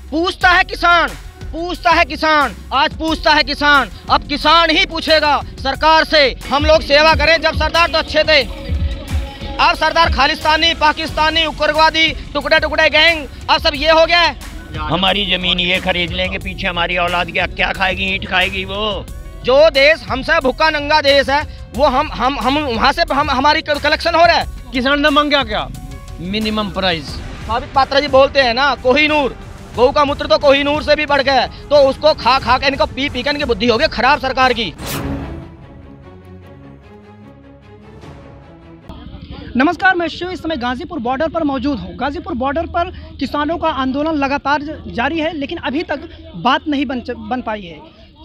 पूछता है किसान, पूछता है किसान, आज पूछता है किसान। अब किसान ही पूछेगा सरकार से। हम लोग सेवा करें जब सरदार तो अच्छे थे, अब सरदार खालिस्तानी, पाकिस्तानी, उग्रवादी, टुकड़े टुकड़े गैंग, अब सब ये हो गया है। हमारी जमीन ये खरीद लेंगे, पीछे हमारी औलाद क्या खाएगी, ईंट खाएगी। वो जो देश हमसे भूखा नंगा देश है, वो हम वहाँ से हमारी कलेक्शन हो रहा है। किसान ने मांगा क्या? Minimum price. साबित पात्रा जी बोलते हैं ना, कोहिनूर, गऊ का मूत्र तो कोहिनूर से भी बढ़ गया, तो उसको खा खा के इनको पी के इनकी बुद्धि हो गई खराब सरकार की। नमस्कार, मैं शिव इस समय गाजीपुर बॉर्डर पर मौजूद हूँ। गाजीपुर बॉर्डर पर किसानों का आंदोलन लगातार जारी है, लेकिन अभी तक बात नहीं बन पाई है।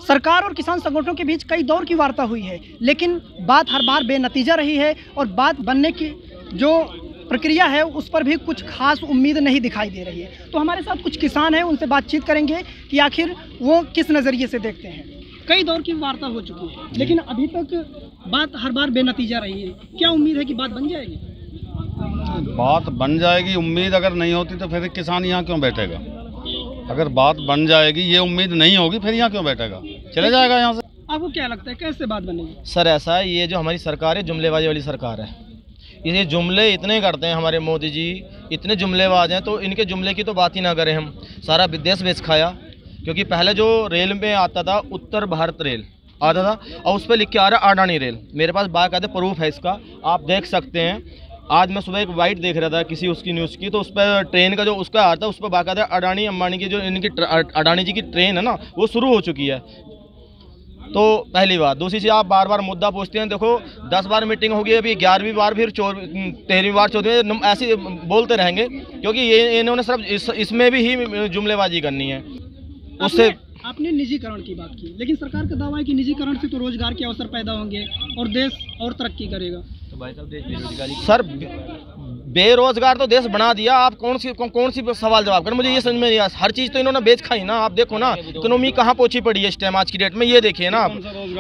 सरकार और किसान संगठनों के बीच कई दौर की वार्ता हुई है, लेकिन बात हर बार बेनतीजा रही है और बात बनने की जो प्रक्रिया है उस पर भी कुछ खास उम्मीद नहीं दिखाई दे रही है। तो हमारे साथ कुछ किसान हैं, उनसे बातचीत करेंगे कि आखिर वो किस नज़रिए से देखते हैं। कई दौर की वार्ता हो चुकी है, लेकिन अभी तक बात हर बार बेनतीजा रही है। क्या उम्मीद है कि बात बन जाएगी? बात बन जाएगी, उम्मीद अगर नहीं होती तो फिर किसान यहाँ क्यों बैठेगा? अगर बात बन जाएगी, ये उम्मीद नहीं होगी, फिर यहाँ क्यों बैठेगा? चले जाएगा यहाँ से। आपको क्या लगता है कैसे बात बनेगी? सर ऐसा है, ये जो हमारी सरकार है जुमलेबाजी वाली सरकार है। ये जुमले इतने करते हैं हमारे मोदी जी, इतने जुमलेबाज हैं, तो इनके जुमले की तो बात ही ना करें हम। सारा विदेश बेच खाया, क्योंकि पहले जो रेल में आता था उत्तर भारत रेल आता था, और उस पर लिख के आ रहा है अडानी रेल। मेरे पास बाकायदा प्रूफ है इसका, आप देख सकते हैं। आज मैं सुबह एक वाइट देख रहा था किसी उसकी न्यूज़ की, तो उस पर ट्रेन का जो उसका आता है उस पर बाकायदा अडानी अंबानी की जो इनकी अडानी जी की ट्रेन है ना, वो शुरू हो चुकी है। तो पहली बात। दूसरी चीज़, आप बार बार मुद्दा पूछते हैं। देखो 10 बार मीटिंग होगी, अभी 11वीं बार, फिर 13वीं बार, 14वीं, ऐसे बोलते रहेंगे, क्योंकि ये इन्होंने सिर्फ इसमें भी ही जुमलेबाजी करनी है। उससे आपने निजीकरण की बात की, लेकिन सरकार का दावा है कि निजीकरण से तो रोजगार के अवसर पैदा होंगे और देश और तरक्की करेगा। तो भाई साहब देश बेरोजगारी, सर बेरोजगार तो देश बना दिया। आप कौन सी सवाल जवाब करें, मुझे ये समझ में नहीं आया। हर चीज़ तो इन्होंने बेच खाई ना। आप देखो ना इकोनॉमी कहाँ पहुंची पड़ी है इस टाइम आज की डेट में, ये देखिए ना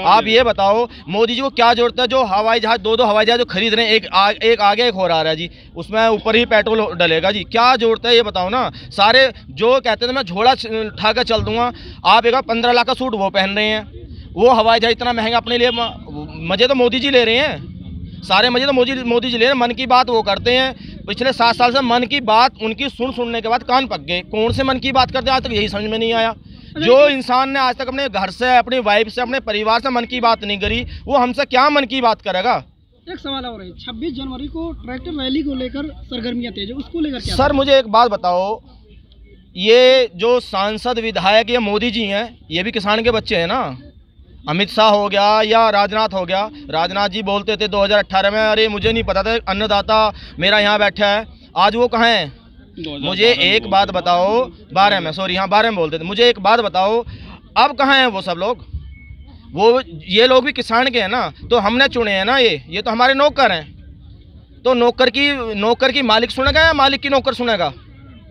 आप ये बताओ मोदी जी को क्या जरूरत है? जो हवाई जहाज, दो हवाई जहाज जो खरीद रहे हैं, एक आगे एक हो रहा है जी, उसमें ऊपर ही पेट्रोल डलेगा जी, क्या जरूरत है ये बताओ ना। सारे जो कहते थे मैं झोला उठा कर चल दूंगा, आप एक 15 लाख का सूट वो पहन रहे हैं, वो हवाई जहाज इतना महंगा अपने लिए। मजे तो मोदी जी ले रहे हैं, सारे मजे तो मोदी जी ले रहे हैं। मन की बात वो करते हैं, पिछले 7 साल से मन की बात उनकी सुनने के बाद कान पक गए। कौन से मन की बात करते हैं आज तक, यही समझ में नहीं आया। जो इंसान ने आज तक अपने घर से, अपनी वाइफ से, अपने परिवार से मन की बात नहीं करी, वो हमसे क्या मन की बात करेगा? एक सवाल और है, 26 जनवरी को ट्रैक्टर रैली को लेकर सरगर्मियां तेज है, उसको लेकर क्या? सर मुझे एक बात बताओ, ये जो सांसद विधायक ये मोदी जी हैं, ये भी किसान के बच्चे हैं ना। अमित शाह हो गया या राजनाथ हो गया, राजनाथ जी बोलते थे 2018 में, अरे मुझे नहीं पता था अन्नदाता मेरा यहाँ बैठा है। आज वो कहाँ है? मुझे एक बात बताओ, 12 में बोलते थे। मुझे एक बात बताओ, अब कहाँ हैं वो सब लोग? वो ये लोग भी किसान के हैं ना, तो हमने चुने हैं ना, ये तो हमारे नौकर हैं। तो नौकर की मालिक सुनेगा या मालिक की नौकर सुनेगा?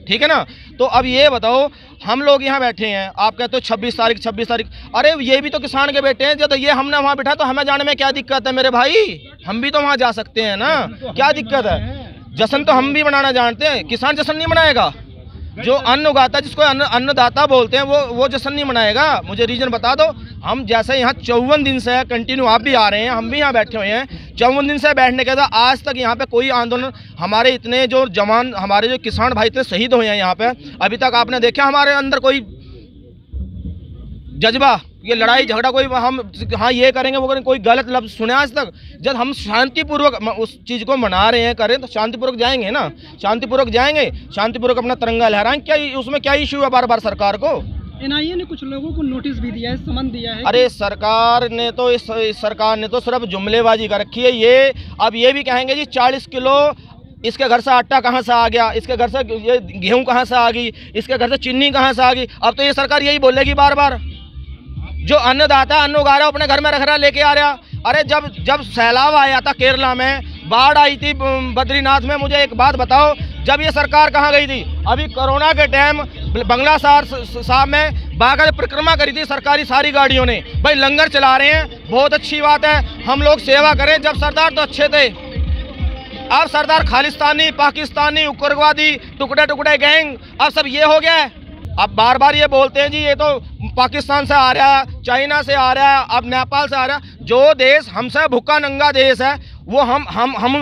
ठीक है ना। तो अब ये बताओ, हम लोग यहाँ बैठे हैं, आप कहते हो 26 तारीख, अरे ये भी तो किसान के बेटे हैं। जब ये हमने वहाँ बैठा तो हमें जाने में क्या दिक्कत है मेरे भाई? हम भी तो वहाँ जा सकते हैं ना, क्या दिक्कत है? जश्न तो हम भी मनाना जानते हैं, किसान जश्न नहीं मनाएगा? जो अन्न उगाता, जिसको अन्नदाता बोलते हैं, वो जश्न नहीं मनाएगा? मुझे रीजन बता दो। हम जैसे यहाँ 54 दिन से कंटिन्यू, आप भी आ रहे हैं, हम भी यहाँ बैठे हुए हैं, 54 दिन से बैठने के बाद आज तक यहाँ पे कोई आंदोलन, हमारे इतने जो जवान, हमारे जो किसान भाई इतने शहीद हुए हैं यहाँ पे, अभी तक आपने देखा हमारे अंदर कोई जज्बा, ये लड़ाई झगड़ा, कोई हम हाँ ये करेंगे वो करेंगे, कोई गलत लफ्ज़ सुने आज तक? जब हम शांतिपूर्वक उस चीज़ को मना रहे हैं, करें, तो शांतिपूर्वक जाएंगे ना, शांतिपूर्वक जाएंगे, शांतिपूर्वक अपना तिरंगा लहराएंगे। क्या उसमें क्या इशू है बार बार सरकार को? एनआईए ने कुछ लोगों को नोटिस भी दिया है, समन दिया है। अरे सरकार ने तो इस सरकार ने तो सिर्फ जुमलेबाजी कर रखी है। ये अब ये भी कहेंगे जी 40 किलो इसके घर से आटा कहाँ से आ गया, इसके घर से ये गेहूँ कहाँ से आ गई, इसके घर से चीनी कहाँ से आ गई। अब तो ये सरकार यही बोलेगी बार बार। जो अन्नदाता अन्न उगा रहा है, अपने घर में रख रहा, लेके आ रहा। अरे जब सैलाब आया था केरला में, बाढ़ आई थी बद्रीनाथ में, मुझे एक बात बताओ, जब ये सरकार कहाँ गई थी? अभी कोरोना के टाइम बंगला साहब में बाकायदा परिक्रमा करी थी सरकारी सारी गाड़ियों ने। भाई लंगर चला रहे हैं, बहुत अच्छी बात है, हम लोग सेवा करें। जब सरदार तो अच्छे थे, अब सरदार खालिस्तानी, पाकिस्तानी, उग्रवादी, टुकड़े टुकड़े गैंग, अब सब ये हो गया है। अब बार बार ये बोलते हैं जी ये तो पाकिस्तान से आ रहा है, चाइना से आ रहा है, अब नेपाल से आ रहा है। जो देश हमसे भूखा नंगा देश है वो हम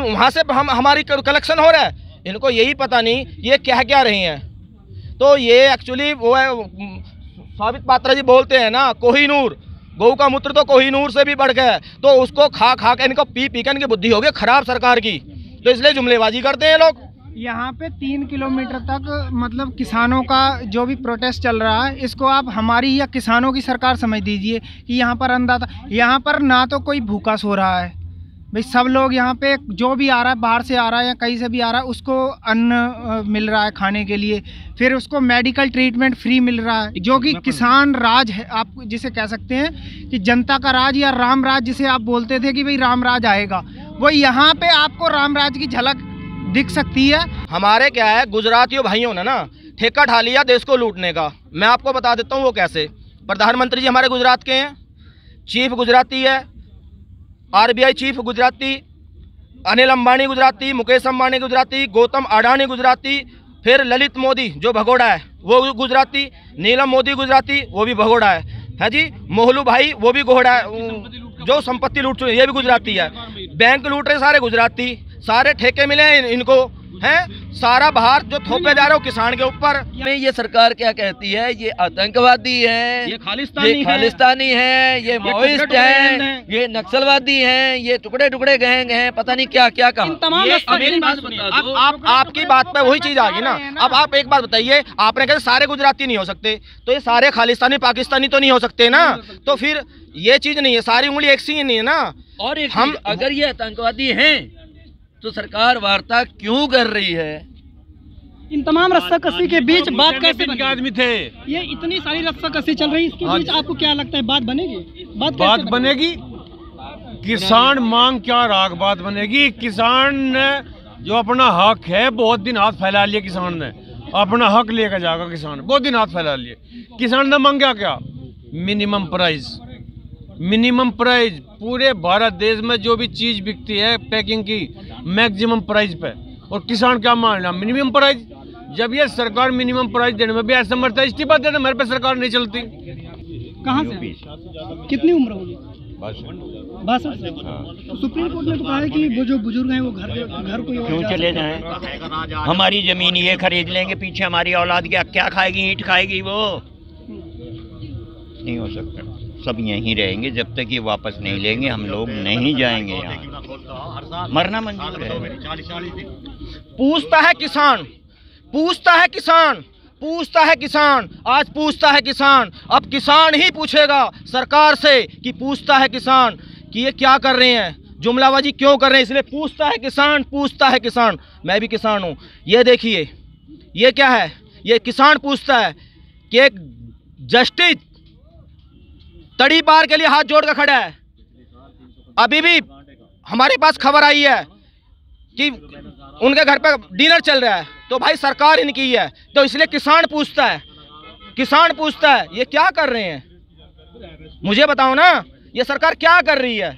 वहाँ से हमारी कलेक्शन हो रहा है। इनको यही पता नहीं ये क्या क्या रही हैं। तो ये एक्चुअली वो है, साबित पात्रा जी बोलते हैं ना, कोहिनूर, गऊ का मूत्र तो कोहिनूर से भी बढ़ गया है। तो उसको खा खा के इनको पी के इनकी बुद्धि हो गई खराब सरकार की, तो इसलिए जुमलेबाजी करते हैं लोग। यहाँ पे 3 किलोमीटर तक मतलब किसानों का जो भी प्रोटेस्ट चल रहा है, इसको आप हमारी या किसानों की सरकार समझ दीजिए कि यहाँ पर अंधा, यहाँ पर ना तो कोई भूखा सो रहा है भाई, सब लोग यहाँ पे जो भी आ रहा है, बाहर से आ रहा है या कहीं से भी आ रहा है, उसको अन्न मिल रहा है खाने के लिए, फिर उसको मेडिकल ट्रीटमेंट फ्री मिल रहा है, जो कि किसान राज है, आप जिसे कह सकते हैं कि जनता का राज या राम राज जिसे आप बोलते थे कि भाई राम राज आएगा, वो यहाँ पे आपको राम राज की झलक दिख सकती है। हमारे क्या है, गुजरातियों भाइयों ने ना ठेका ढा लिया देश को लूटने का। मैं आपको बता देता हूँ वो कैसे। प्रधानमंत्री जी हमारे गुजरात के हैं, चीफ गुजराती है, RBI चीफ गुजराती, अनिल अंबानी गुजराती, मुकेश अंबानी गुजराती, गौतम अडानी गुजराती, फिर ललित मोदी जो भगोड़ा है वो गुजराती, नीलम मोदी गुजराती वो भी भगोड़ा है जी, मोहलू भाई वो भी घोड़ा है जो संपत्ति लूट चुके, ये भी गुजराती है। बैंक लूट रहे सारे गुजराती, सारे ठेके मिले हैं इनको, हैं सारा बाहर जो थोपे जा रहे हो किसान के ऊपर। ये सरकार क्या कहती है, ये आतंकवादी है, ये खालिस्तानी है, ये माओइस्ट है, ये नक्सलवादी हैं, ये टुकड़े टुकड़े गैंग हैं, पता नहीं क्या क्या कहा। अब आपकी बात पे वही चीज आ गई ना। अब आप एक बात बताइए, आपने कहा सारे गुजराती नहीं हो सकते, तो ये सारे खालिस्तानी पाकिस्तानी तो नहीं हो सकते ना। तो फिर ये चीज नहीं है, सारी उंगली एक सी नहीं है ना। और एक हम अगर ये आतंकवादी हैं तो सरकार वार्ता क्यों कर रही है? इन तमाम रस्साकसी के बीच बात कैसे बनेगी? आदमी थे, ये इतनी सारी रस्साकसी चल रही है, इसके बीच आपको क्या लगता है बात बनेगी? बात बनेगी। किसान मांग क्या राग बात बनेगी। किसान ने जो अपना हक है, बहुत दिन हाथ फैला लिए किसान ने, अपना हक लेकर जाएगा किसान, बहुत दिन हाथ फैला लिए। किसान ने मांगा क्या? Minimum price. मिनिमम प्राइस पूरे भारत देश में जो भी चीज बिकती है पैकिंग की, मैक्सिमम प्राइस पे, और किसान क्या मान रहा? Minimum price. जब ये सरकार मिनिमम प्राइस देने में भी असमर्थ है, इस्तीफा देने मेरे पे सरकार नहीं चलती। कहाँ से? कितनी उम्र होगी? 62 से। तो सुप्रीम कोर्ट ने तो कहा है कि वो जो बुजुर्ग हैं वो घर को क्यों चले जाएं? हमारी जमीन ये खरीद लेंगे, पीछे हमारी औलाद क्या खाएगी? ईंट खाएगी वो? नहीं हो सकता। सब यहीं रहेंगे जब तक ये वापस नहीं लेंगे, हम लोग नहीं जाएंगे यहाँ, मरना मंजूर है। पूछता है किसान, पूछता है किसान, पूछता है किसान, आज पूछता है किसान। अब किसान ही पूछेगा सरकार से कि पूछता है किसान कि ये क्या कर रहे हैं, जुमलाबाजी क्यों कर रहे हैं, इसलिए पूछता है किसान, पूछता है किसान। मैं भी किसान हूँ। ये देखिए ये क्या है, ये किसान पूछता है कि एक जस्टिस तड़ी पार के लिए हाथ जोड़ कर खड़ा है। अभी भी हमारे पास खबर आई है कि उनके घर पे डिनर चल रहा है, तो भाई सरकार इनकी है, तो इसलिए किसान पूछता है, किसान पूछता है ये क्या कर रहे हैं, मुझे बताओ ना, ये सरकार क्या कर रही है।